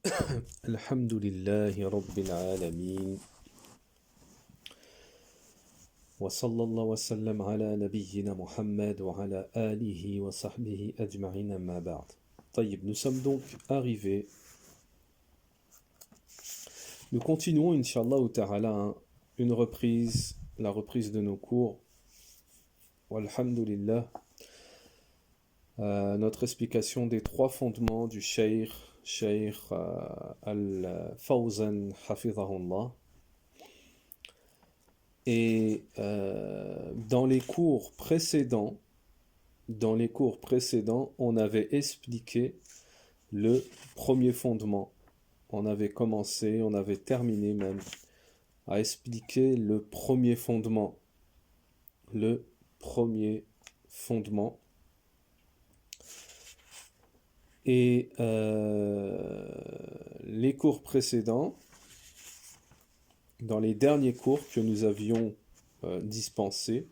الحمد لله رب العالمين وصلى الله وسلم على نبينا محمد وعلى آله وصحبه أجمعين أما بعد. طيب, nous sommes donc arrivés, nous continuons Inch'Allah ta'ala une reprise, la reprise de nos cours, walhamdulillah, notre explication des trois fondements du Cheikh Al-Fawzan Hafidhahullah. Et dans les cours précédents, on avait expliqué le premier fondement. On avait terminé même à expliquer le premier fondement. Et les cours précédents, dans les derniers cours que nous avions dispensés,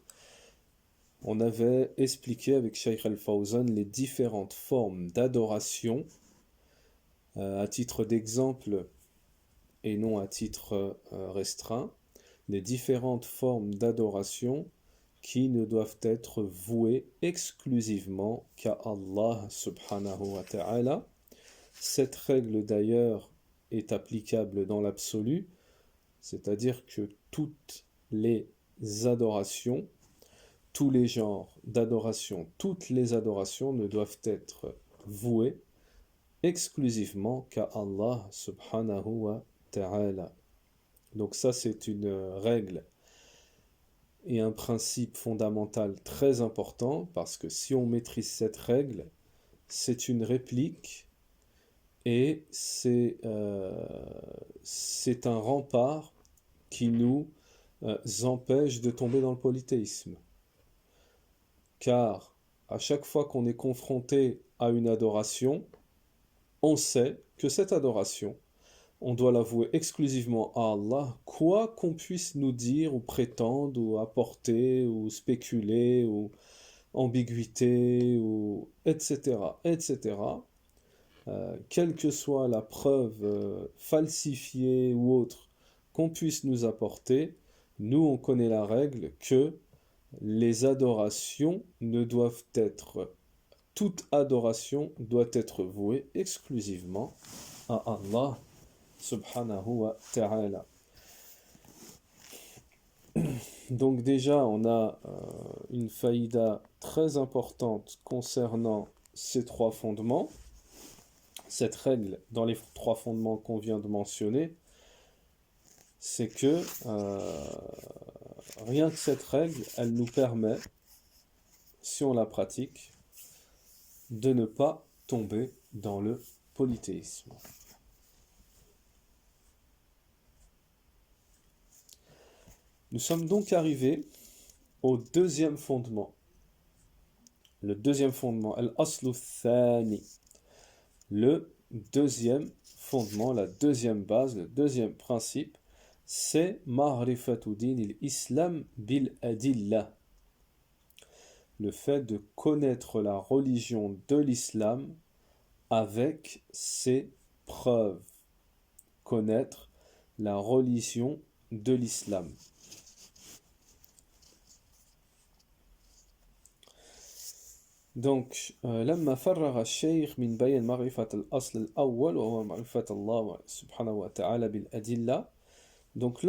on avait expliqué avec Cheikh Al-Fawzan les différentes formes d'adoration, à titre d'exemple et non à titre restreint, les différentes formes d'adoration qui ne doivent être vouées exclusivement qu'à Allah subhanahu wa ta'ala. Cette règle d'ailleurs est applicable dans l'absolu, c'est-à-dire que toutes les adorations, tous les genres d'adoration, toutes les adorations ne doivent être vouées exclusivement qu'à Allah subhanahu wa ta'ala. Donc ça, c'est une règle et un principe fondamental très important, parce que si on maîtrise cette règle, c'est une réplique et c'est un rempart qui nous empêche de tomber dans le polythéisme. Car à chaque fois qu'on est confronté à une adoration, on sait que cette adoration, on doit l'avouer exclusivement à Allah, quoi qu'on puisse nous dire ou prétendre ou apporter ou spéculer ou ambiguïté ou etc. Quelle que soit la preuve falsifiée ou autre qu'on puisse nous apporter, nous on connaît la règle que les adorations ne doivent être, toute adoration doit être vouée exclusivement à Allah subhanahu wa ta'ala. Donc déjà on a une faïda très importante concernant ces trois fondements. Cette règle dans les trois fondements qu'on vient de mentionner, c'est que rien que cette règle, elle nous permet, si on la pratique, de ne pas tomber dans le polythéisme. Nous sommes donc arrivés au deuxième fondement. Le deuxième fondement, al-aslu thani. Le deuxième fondement, la deuxième base, le deuxième principe, c'est ma'rifatu din al-islam bil adillah. Le fait de connaître la religion de l'islam avec ses preuves. Connaître la religion de l'islam. Donc, لما فرغ الشيخ من بيان معرفة الأصل الأول وهو معرفة الله سبحانه وتعالى بالأدلة. Donc,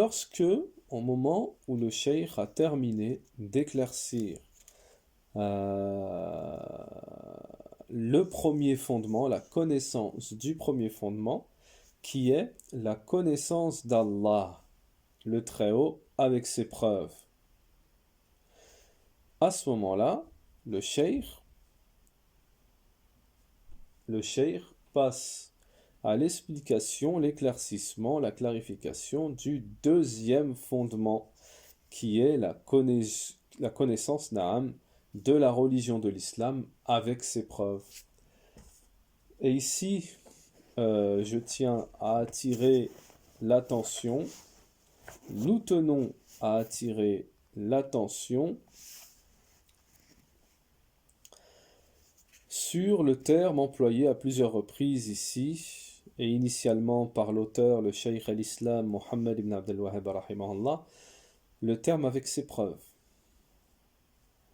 au moment où le cheikh a terminé d'éclaircir le premier fondement, la connaissance du premier fondement, qui est la connaissance d'Allah, le Très-Haut, avec ses preuves. À ce moment-là, le cheikh passe à l'explication, l'éclaircissement, la clarification du deuxième fondement, qui est la connaissance de la religion de l'islam avec ses preuves. Et ici, je tiens à attirer l'attention, nous tenons à attirer l'attention sur le terme employé à plusieurs reprises ici, et initialement par l'auteur, le Cheikh al-Islam Mohammed ibn Abdel Wahhab rahimahullah, le terme avec ses preuves.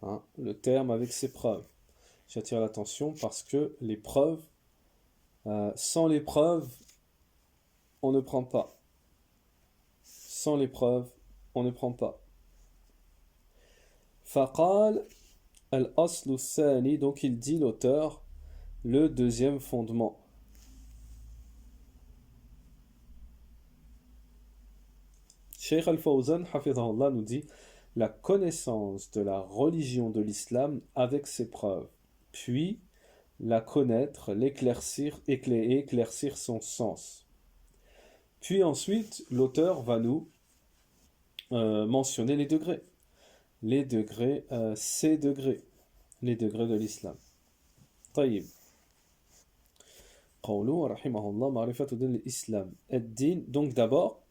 Hein, le terme avec ses preuves. J'attire l'attention parce que les preuves, sans les preuves, on ne prend pas. Sans les preuves, on ne prend pas. Faqal al-aslu thani, donc il dit l'auteur, le deuxième fondement. Cheikh Al-Fawzan, hafidhahullah, nous dit la connaissance de la religion de l'islam avec ses preuves, puis la connaître, l'éclaircir, éclaircir son sens. Puis ensuite, l'auteur va nous mentionner les degrés, ces degrés, les degrés de l'islam. طيب. قوله رحمه الله معرفة دين الإسلام الدين. Donc d'abord,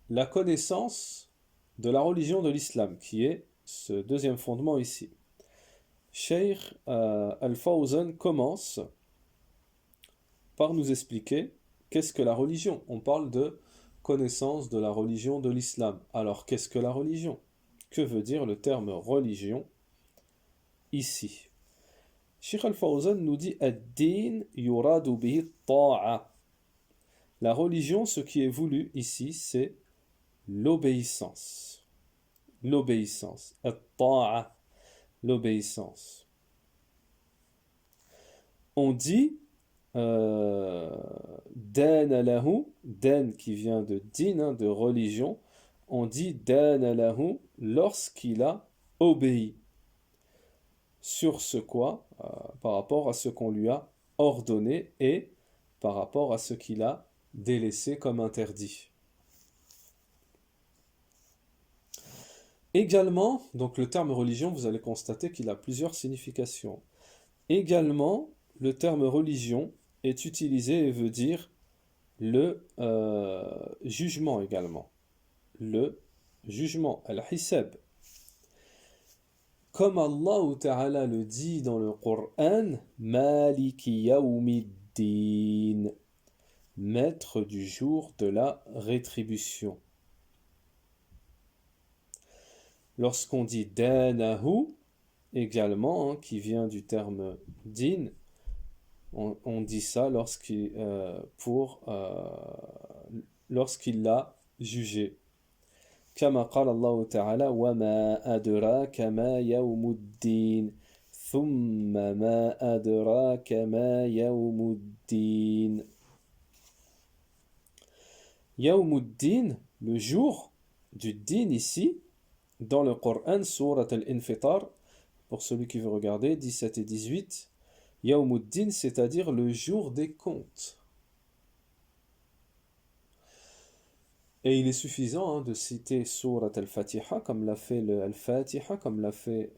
la connaissance de la religion de l'islam, qui est ce deuxième fondement ici. Cheikh Al-Fawzan commence par nous expliquer qu'est-ce que la religion. On parle de connaissance de la religion de l'islam. Alors qu'est-ce que la religion? Que veut dire le terme religion ici? Cheikh Al-Fawzan nous dit ad-din yuradu bihi ta'a. La religion, ce qui est voulu ici, c'est l'obéissance. L'obéissance. At-ta'a. L'obéissance. On dit dana lahu, dan qui vient de din, de religion, on dit dana lahu lorsqu'il a obéi. Sur ce quoi, par rapport à ce qu'on lui a ordonné et par rapport à ce qu'il a délaissé comme interdit. Également, donc le terme religion, vous allez constater qu'il a plusieurs significations. Également, le terme religion est utilisé et veut dire le jugement également. Le jugement, al-hisab. Comme Allah Ta'ala le dit dans le Coran, Maliki Yawmiddin, maître du jour de la rétribution. Lorsqu'on dit danahu, également, qui vient du terme din, on dit ça lorsqu'il l'a jugé. كما قال الله تعالى وما أدراك ما يوم الدين ثم ما أدراك ما يوم الدين. يوم الدين, le jour du din ici, dans le Coran, Surat al-Infitar, pour celui qui veut regarder, 17 et 18, Yawmuddin, c'est-à-dire le jour des comptes. Et il est suffisant de citer Surat al-Fatiha, comme l'a fait Al-Fatiha, comme l'a fait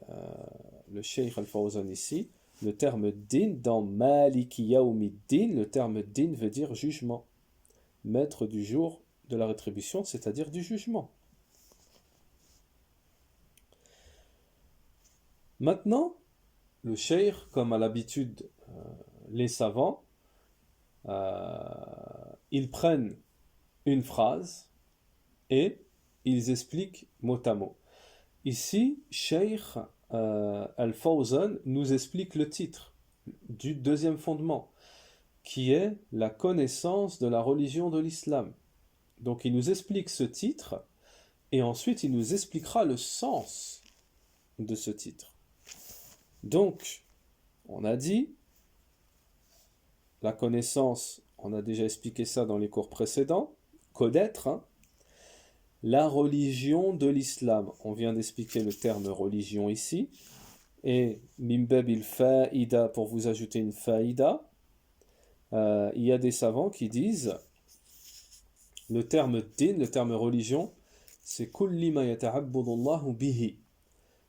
le Cheikh Al-Fawzan ici. Le terme din, dans Maliki Yawmiddin, le terme din veut dire jugement. Maître du jour de la rétribution, c'est-à-dire du jugement. Maintenant, le cheikh, comme à l'habitude les savants, ils prennent une phrase et ils expliquent mot à mot. Ici, Cheikh Al-Fawzan nous explique le titre du deuxième fondement, qui est la connaissance de la religion de l'islam. Donc il nous explique ce titre et ensuite il nous expliquera le sens de ce titre. Donc, on a dit, la connaissance, on a déjà expliqué ça dans les cours précédents, connaître, la religion de l'islam. On vient d'expliquer le terme religion ici, et mimbab il faïda, pour vous ajouter une faïda, il y a des savants qui disent, le terme din, le terme religion, c'est kulli ma yata'abbudullahu bihi.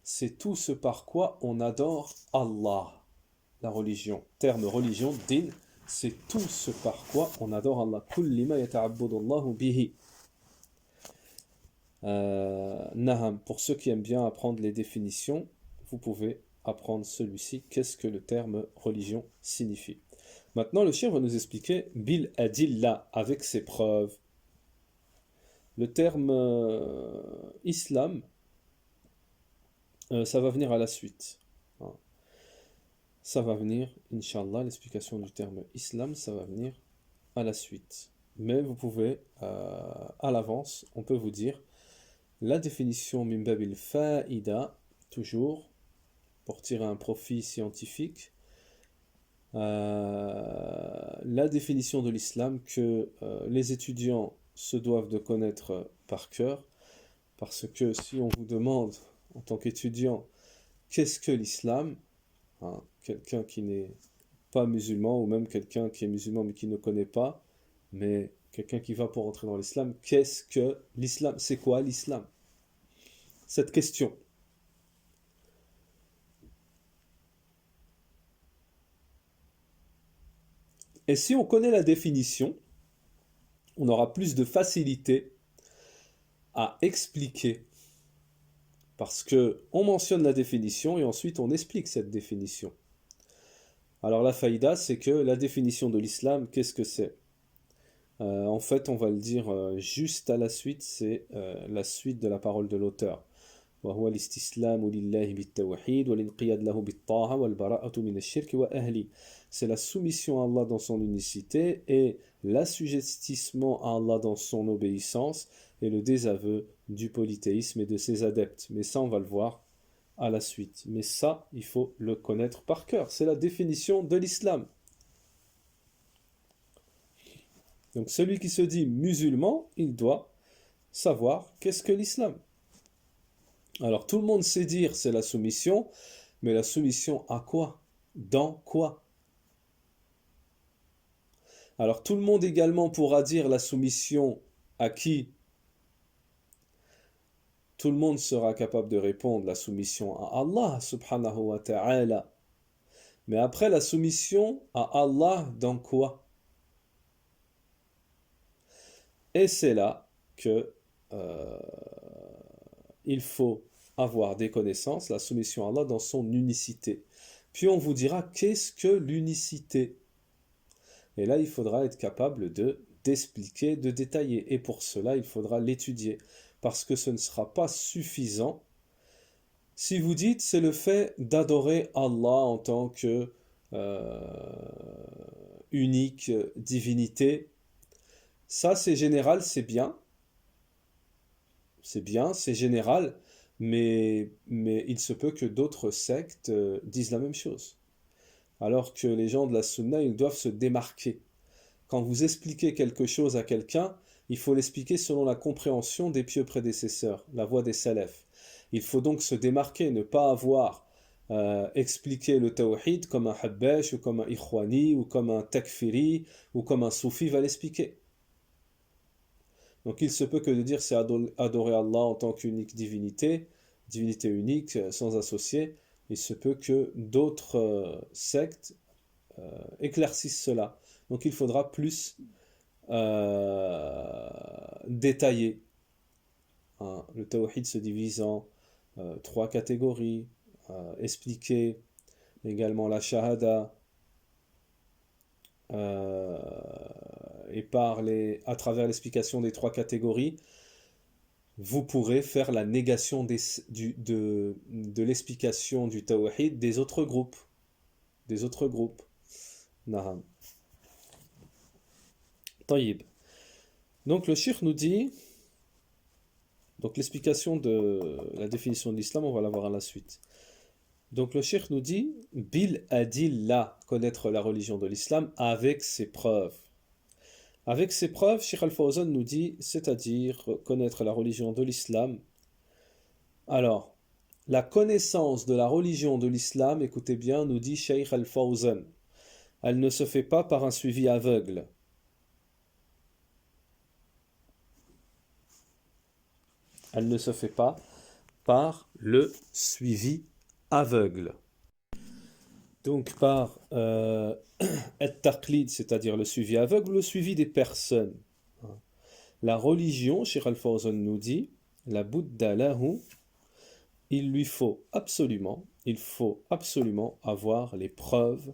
C'est tout ce par quoi on adore Allah. La religion. Terme religion, din, c'est tout ce par quoi on adore Allah. Kulli ma yata'abbudullahu bihi. Naham. Pour ceux qui aiment bien apprendre les définitions, vous pouvez apprendre celui-ci. Qu'est-ce que le terme religion signifie? Maintenant, le cheikh va nous expliquer bil adilla, avec ses preuves. Le terme islam, ça va venir à la suite. Hein. Ça va venir, Inch'Allah, l'explication du terme islam, ça va venir à la suite. Mais vous pouvez, à l'avance, on peut vous dire la définition min babil fa'ida, toujours, pour tirer un profit scientifique, la définition de l'islam que les étudiants se doivent de connaître par cœur, parce que si on vous demande, en tant qu'étudiant, qu'est-ce que l'islam, hein, quelqu'un qui n'est pas musulman, ou même quelqu'un qui est musulman mais qui ne connaît pas, mais quelqu'un qui va pour entrer dans l'islam, qu'est-ce que l'islam? C'est quoi l'islam? Cette question. Et si on connaît la définition, on aura plus de facilité à expliquer. Parce que on mentionne la définition et ensuite on explique cette définition. Alors la faïda, c'est que la définition de l'islam, qu'est-ce que c'est? En fait, on va le dire juste à la suite, c'est la suite de la parole de l'auteur. وهو الاستسلام لله بالتوحيد والانقياد له بالطاعة والبراءة من الشرك وأهله. C'est la soumission à Allah dans son unicité et l'assujettissement à Allah dans son obéissance et le désaveu du polythéisme et de ses adeptes. Mais ça, on va le voir à la suite. Mais ça, il faut le connaître par cœur. C'est la définition de l'islam. Donc celui qui se dit musulman, il doit savoir qu'est-ce que l'islam. Alors tout le monde sait dire c'est la soumission, mais la soumission à quoi? Dans quoi? Alors tout le monde également pourra dire la soumission à qui? Tout le monde sera capable de répondre la soumission à Allah subhanahu wa ta'ala. Mais après la soumission à Allah dans quoi? Et c'est là que il faut avoir des connaissances, la soumission à Allah dans son unicité. Puis on vous dira qu'est-ce que l'unicité? Et là, il faudra être capable d'expliquer, de détailler. Et pour cela, il faudra l'étudier. Parce que ce ne sera pas suffisant. Si vous dites, c'est le fait d'adorer Allah en tant que unique divinité, ça c'est général, c'est bien. C'est bien, c'est général, mais il se peut que d'autres sectes disent la même chose. Alors que les gens de la Sunna, ils doivent se démarquer. Quand vous expliquez quelque chose à quelqu'un, il faut l'expliquer selon la compréhension des pieux prédécesseurs, la voie des salafs. Il faut donc se démarquer, ne pas avoir expliqué le tawhid comme un habbash, ou comme un ikhwani, ou comme un takfiri, ou comme un soufi va l'expliquer. Donc il se peut que de dire c'est adorer Allah en tant qu'unique divinité, divinité unique, sans associé, il se peut que d'autres sectes éclaircissent cela. Donc il faudra plus détailler. Hein. Le tawhid se divise en trois catégories, expliquer également la shahada, et à travers l'explication des trois catégories, vous pourrez faire la négation de l'explication du tawhid des autres groupes. Des autres groupes. Naham. Taïb. Donc le shir nous dit, donc l'explication de la définition de l'islam, on va la voir à la suite. Donc le shir nous dit, bil adilla, connaître la religion de l'islam avec ses preuves. Avec ces preuves, Cheikh Al-Fawzan nous dit, c'est-à-dire connaître la religion de l'islam. Alors, la connaissance de la religion de l'islam, écoutez bien, nous dit Cheikh Al-Fawzan, elle ne se fait pas par un suivi aveugle. Elle ne se fait pas par le suivi aveugle. Donc par at-taqlid, c'est-à-dire le suivi aveugle, le suivi des personnes. La religion, Cheikh Al-Fawzan nous dit, la budda lahu, il faut absolument avoir les preuves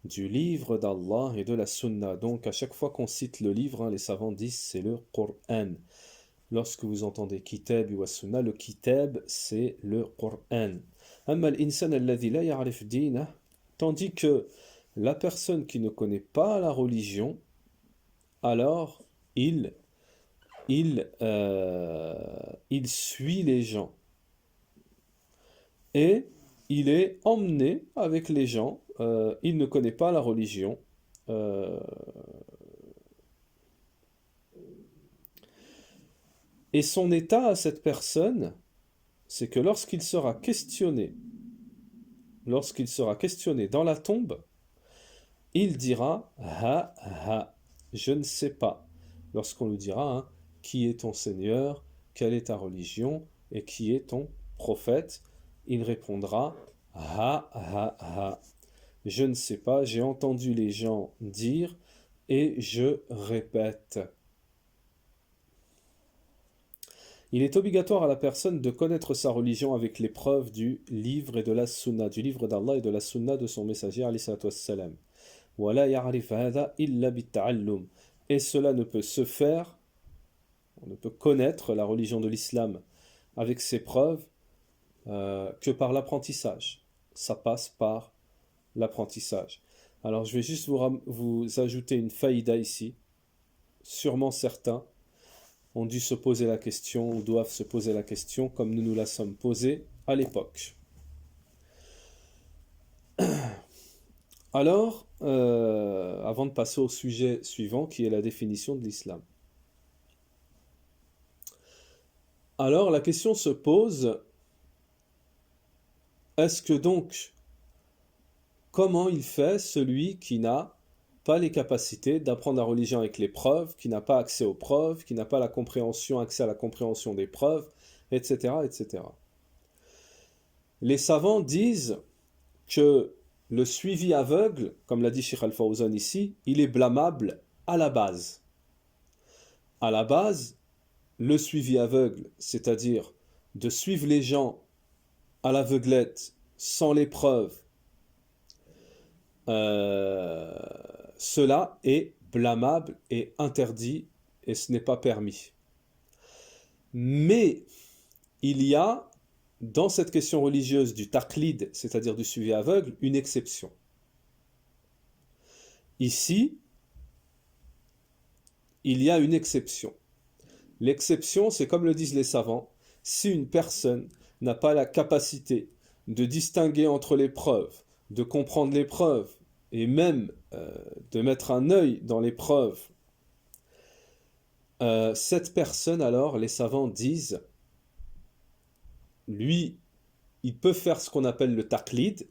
du livre d'Allah et de la Sunna. Donc à chaque fois qu'on cite le livre, les savants disent c'est le Qur'an. Lorsque vous entendez kitab ou sunna, le kitab c'est le Qur'an. Amma al-insan alladhi la ya'rif dinah, tandis que la personne qui ne connaît pas la religion, alors il suit les gens et il est emmené avec les gens. Il ne connaît pas la religion. Et son état à cette personne, c'est que lorsqu'il sera questionné dans la tombe, il dira ha ha, je ne sais pas. Lorsqu'on lui dira qui est ton Seigneur, quelle est ta religion et qui est ton prophète, il répondra ha ha ha. Je ne sais pas, j'ai entendu les gens dire et je répète. Il est obligatoire à la personne de connaître sa religion avec les preuves du livre et de la sunna, du livre d'Allah et de la sunna de son messager alayhi salatu wassalam. وَلَا يَعْرِفْ هَذَا إِلَّا بِالتَّعَلُّمِ. Et cela ne peut se faire, on ne peut connaître la religion de l'islam avec ses preuves que par l'apprentissage. Ça passe par l'apprentissage. Alors je vais juste vous ajouter une faïda ici. Sûrement certains ont dû se poser la question ou doivent se poser la question comme nous la sommes posée à l'époque. Alors, avant de passer au sujet suivant qui est la définition de l'islam. Alors la question se pose, est-ce que donc, comment il fait celui qui n'a pas les capacités d'apprendre la religion avec les preuves, qui n'a pas accès aux preuves, qui n'a pas accès à la compréhension des preuves, etc., etc. Les savants disent que le suivi aveugle, comme l'a dit Cheikh Al-Fawzan ici, il est blâmable à la base. À la base, le suivi aveugle, c'est-à-dire de suivre les gens à l'aveuglette, sans les preuves, cela est blâmable et interdit et ce n'est pas permis. Mais il y a dans cette question religieuse du taqlid, c'est-à-dire du suivi aveugle, une exception. Ici, il y a une exception. L'exception, c'est comme le disent les savants, si une personne n'a pas la capacité de distinguer entre les preuves, de comprendre les preuves, et même de mettre un œil dans les preuves, cette personne, alors, les savants disent, lui, il peut faire ce qu'on appelle le taqlid,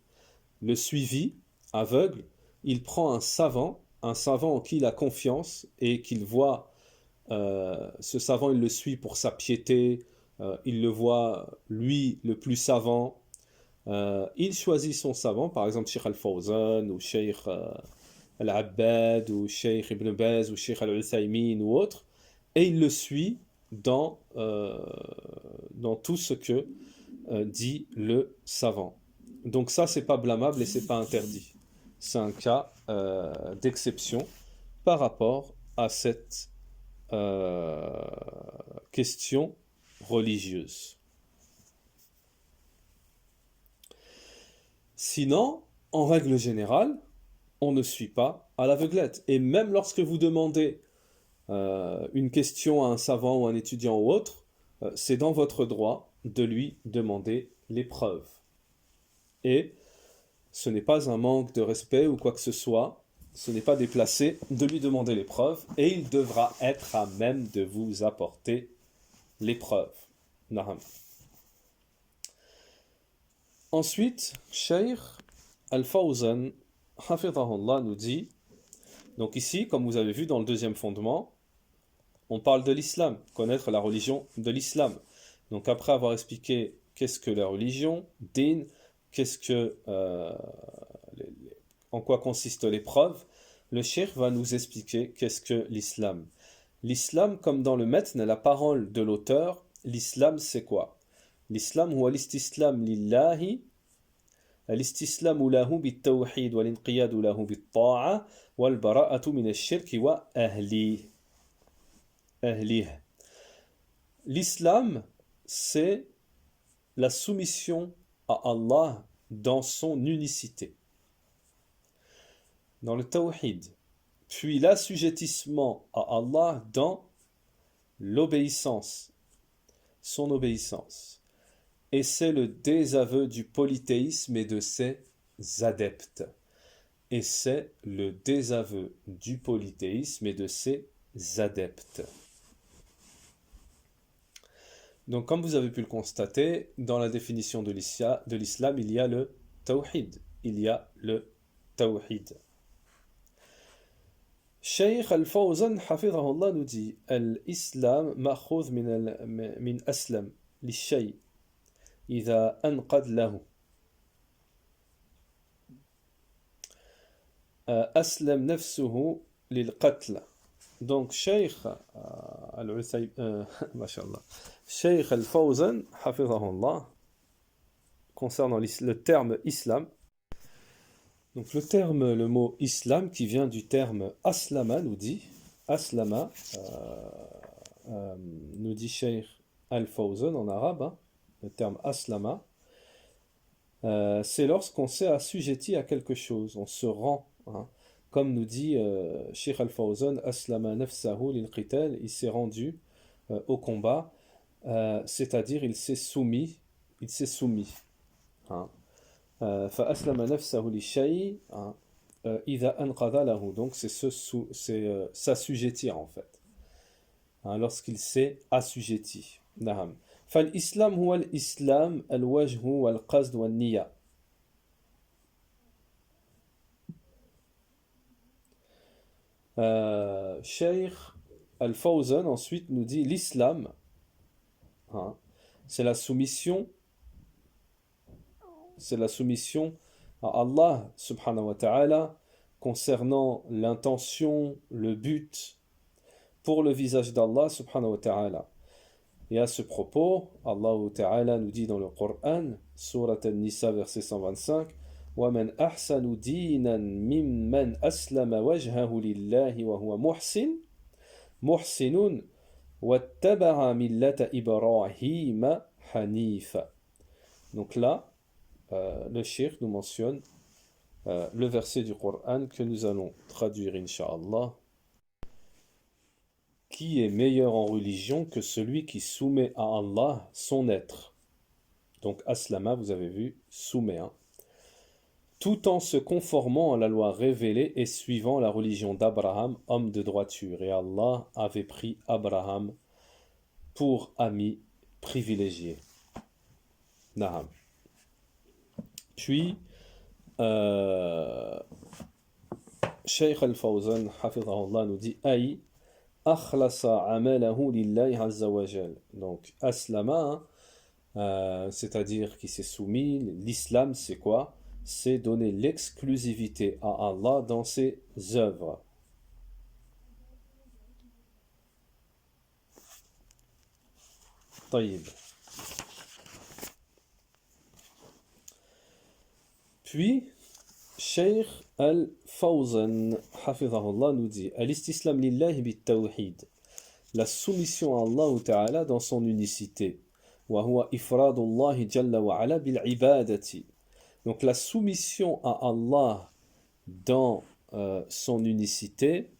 le suivi aveugle. Il prend un savant en qui il a confiance et qu'il voit, ce savant, il le suit pour sa piété, il le voit, lui, le plus savant. Il choisit son savant, par exemple Sheikh Al-Fawzan ou Sheikh Al-Abbad ou Sheikh Ibn Baz ou Sheikh Al-Uthaymin ou autre, et il le suit dans tout ce que dit le savant. Donc ça, c'est pas blâmable et c'est pas interdit. C'est un cas d'exception par rapport à cette question religieuse. Sinon, en règle générale, on ne suit pas à l'aveuglette. Et même lorsque vous demandez une question à un savant ou un étudiant ou autre, c'est dans votre droit de lui demander les preuves. Et ce n'est pas un manque de respect ou quoi que ce soit, ce n'est pas déplacé de lui demander les preuves, et il devra être à même de vous apporter les preuves. Naham. Ensuite, Cheikh Al-Fawzan, hafidhahullah, nous dit, donc ici, comme vous avez vu dans le deuxième fondement, on parle de l'islam, connaître la religion de l'islam. Donc après avoir expliqué qu'est-ce que la religion, din, en quoi consistent les preuves, le cheikh va nous expliquer qu'est-ce que l'islam. L'islam, comme dans le matn, la parole de l'auteur, l'islam c'est quoi? L'islam huwa l'istislam lillahi الاستسلام له بالتوحيد والانقياد له بالطاعة والبراءة من الشرك وأهله. L'islam, c'est la soumission à Allah dans son unicité, dans le tawhid, puis l'assujettissement à Allah dans l'obéissance, son obéissance. Et c'est le désaveu du polythéisme et de ses adeptes. Et c'est le désaveu du polythéisme et de ses adeptes. Donc, comme vous avez pu le constater, dans la définition de l'islam, il y a le tawhid. Il y a le tawhid. Shaykh al-Fawzan, hafidhahullah, nous dit Al-Islam ma'khudh min aslam, li-shay, idha anqad lahu. Aslam nafsuhu lil-qatl. Donc, Shaykh Shaykh al-Fawzan, hafidhahullah, concernant le terme islam, donc le mot islam qui vient du terme aslama, nous dit aslama, nous dit Shaykh al-Fawzan en arabe, hein, le terme aslama, c'est lorsqu'on s'est assujetti à quelque chose, on se rend, hein, comme nous dit Shaykh al-Fawzan, aslama nafsahu lil-qital, il s'est rendu au combat, c'est-à-dire il s'est soumis, hein. فأسلم نفسه للشيء إذا أنقذ له, donc c'est s'assujettir en fait, hein, lorsqu'il s'est assujetti. نعم. فالإسلام هو الإسلام الوجه والقصد والنية. Shaykh al-Fawzan ensuite nous dit l'islam, hein, c'est la soumission à Allah subhanahu wa ta'ala concernant l'intention, le but pour le visage d'Allah subhanahu wa ta'ala. Et à ce propos, Allah ta'ala nous dit dans le Coran, Surat An-Nisa, verset 125, وَمَنْ أَحْسَنُ دِينًا مِمَّنْ أَسْلَمَ وَجْهَهُ لِلَّهِ وَهُوَ مُحْسِنٌ وَاتَّبَعَ مِلَّةَ إِبْرَاهِيمَ حَنِيفًا. Donc là, le cheikh nous mentionne le verset du Coran que nous allons traduire, Inch'Allah, qui est meilleur en religion que celui qui soumet à Allah son être. Donc, aslama, vous avez vu, soumet, hein, tout en se conformant à la loi révélée et suivant la religion d'Abraham, homme de droiture. Et Allah avait pris Abraham pour ami privilégié. Naham. Puis, Shaykh al-Fawzan, hafidhahullah, nous dit Aï, akhlasa amalahu lillahi azza wa jal. Donc, aslama, c'est-à-dire qui s'est soumis. L'islam, c'est quoi? C'est donner l'exclusivité à Allah dans ses œuvres. Taïb. Puis, Shaykh al-Fawzan, hafidhahullah, nous dit Al-istislam lillahi bit-tawhid, la soumission à Allah Ta'ala dans son unicité. Wa huwa ifradullahi jalla wa ala bil-ibadati. Donc la soumission à Allah dans son unicité,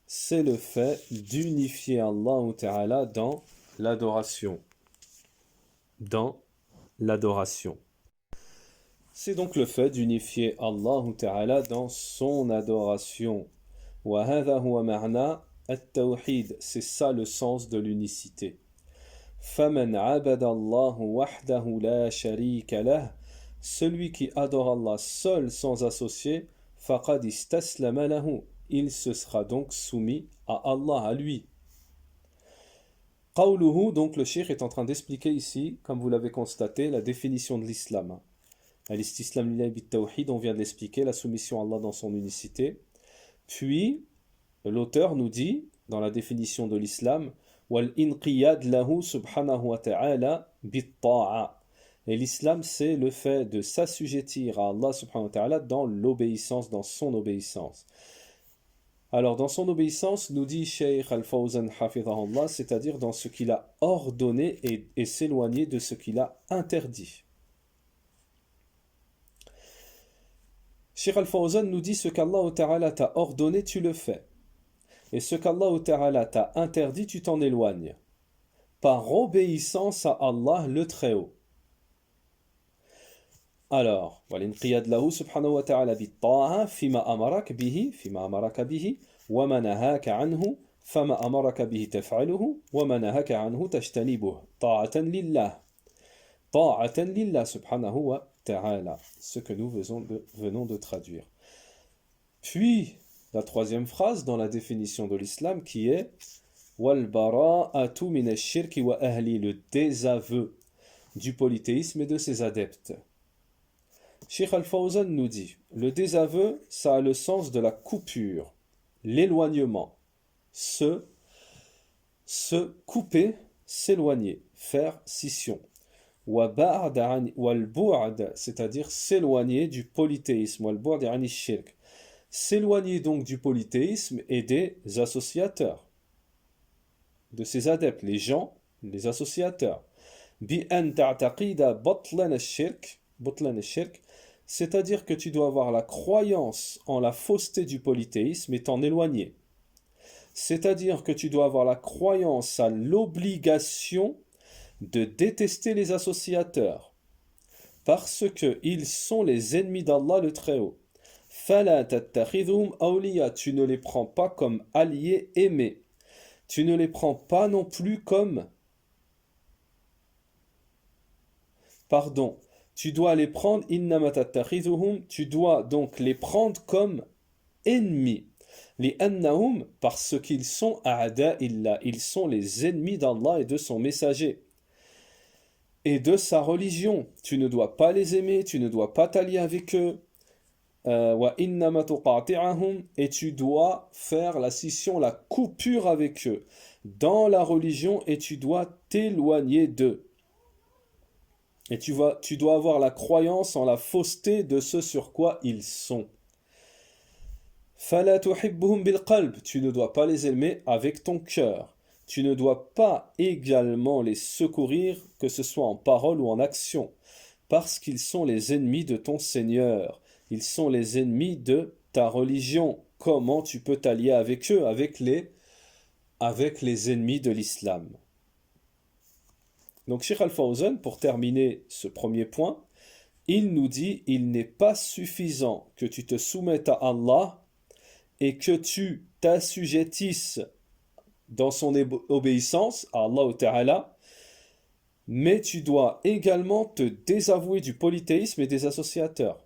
c'est le fait d'unifier Allah Ta'ala dans l'adoration. C'est donc le fait d'unifier Allah Ta'ala dans son adoration. Wa hadha huwa ma'na at-tawhid, c'est ça le sens de l'unicité. Faman 'abada Allah wahdahu la sharika lah, celui qui adore Allah seul sans associé, faqad istaslama lahu, il se sera donc soumis à Allah, à lui. Qawluhu, donc le cheikh est en train d'expliquer ici, comme vous l'avez constaté, la définition de l'islam. Al-istislam lillahi bit-tawhid, on vient de l'expliquer, la soumission à Allah dans son unicité. Puis, l'auteur nous dit, dans la définition de l'islam, wal-inqiyad lahu subhanahu wa ta'ala bit-ta'a, Et l'islam, c'est le fait de s'assujettir à Allah subhanahu wa ta'ala dans l'obéissance, dans son obéissance. Alors, dans son obéissance, nous dit Shaykh Al-Fawzan Hafidhahullah, c'est-à-dire dans ce qu'il a ordonné et s'éloigner de ce qu'il a interdit. Shaykh Al-Fawzan nous dit ce qu'Allah Ta'ala t'a ordonné, tu le fais. Et ce qu'Allah Ta'ala t'a interdit, tu t'en éloignes. Par obéissance à Allah le Très-Haut. Alors, والانقياد له سبحانه وتعالى بالطاعة فيما أمرك به وما نهاك عنه فما أمرك به تفعله وما نهاك عنه تجتنبه طاعة لله سبحانه وتعالى, ce que nous venons de traduire. Puis, la troisième phrase dans la définition de l'islam qui est وَالْبَرَاءَةُ مِنَ الشِّرْكِ وَأَهْلِ, le désaveu du polythéisme et de ses adeptes. Cheikh Al-Fawzan nous dit, le désaveu, ça a le sens de la coupure, l'éloignement, se couper, s'éloigner, faire scission. Wal-bu'd, c'est-à-dire s'éloigner du polythéisme, wal-bu'd ani shirk. S'éloigner donc du polythéisme et des associateurs, de ses adeptes, les gens, les associateurs. Bi an ta'taqida batlan ash-shirk, c'est-à-dire que tu dois avoir la croyance en la fausseté du polythéisme et t'en éloigner. C'est-à-dire que tu dois avoir la croyance à l'obligation de détester les associateurs, parce qu'ils sont les ennemis d'Allah le Très-Haut. Fala tattakhidhum awliya, tu ne les prends pas comme alliés aimés. Tu ne les prends pas non plus comme... Tu dois les prendre, tu dois donc les prendre comme ennemis. لأنهم, parce qu'ils sont a'da illa, ils sont les ennemis d'Allah et de son messager et de sa religion. Tu ne dois pas les aimer, tu ne dois pas t'allier avec eux. Et tu dois faire la scission, la coupure avec eux dans la religion et tu dois t'éloigner d'eux. Et tu dois avoir la croyance en la fausseté de ce sur quoi ils sont. فَلَا تُحِبُّهُمْ بِالْقَلْبِ, tu ne dois pas les aimer avec ton cœur. Tu ne dois pas également les secourir, que ce soit en parole ou en action, parce qu'ils sont les ennemis de ton Seigneur. Ils sont les ennemis de ta religion. Comment tu peux t'allier avec eux, avec les ennemis de l'islam? Donc, Cheikh Al-Fawzan, pour terminer ce premier point, il nous dit, il n'est pas suffisant que tu te soumettes à Allah et que tu t'assujettisses dans son obéissance à Allah Ta'ala, mais tu dois également te désavouer du polythéisme et des associateurs.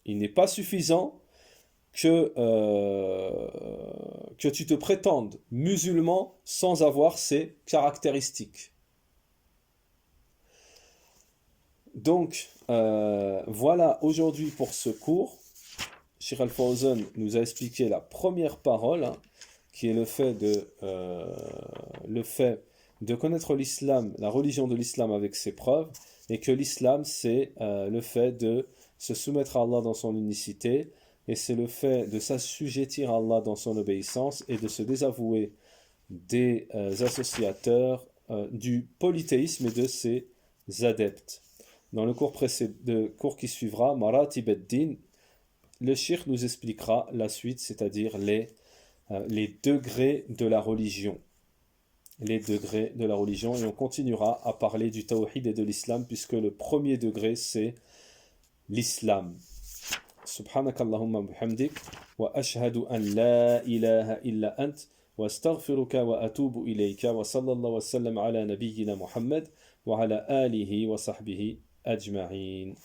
Il n'est pas suffisant que tu te prétendes musulman sans avoir ces caractéristiques. Donc, voilà aujourd'hui pour ce cours. Cheikh Al-Fawzan nous a expliqué la première parole, qui est le fait de connaître l'islam, la religion de l'islam avec ses preuves, et que l'islam c'est le fait de se soumettre à Allah dans son unicité, et c'est le fait de s'assujettir à Allah dans son obéissance et de se désavouer des associateurs, du polythéisme et de ses adeptes. Dans le cours qui suivra, Maratib ad-Din, le cheikh nous expliquera la suite, c'est-à-dire les degrés de la religion. Les degrés de la religion, et on continuera à parler du tawhid et de l'islam, puisque le premier degré c'est l'islam. Subhanakallahumma bihamdik wa ashhadu an la ilaha illa ant wa astaghfiruka wa atubu ilayka wa sallallahu wa sallam ala nabiyyina Muhammad wa ala alihi wa sahbihi ajma'in.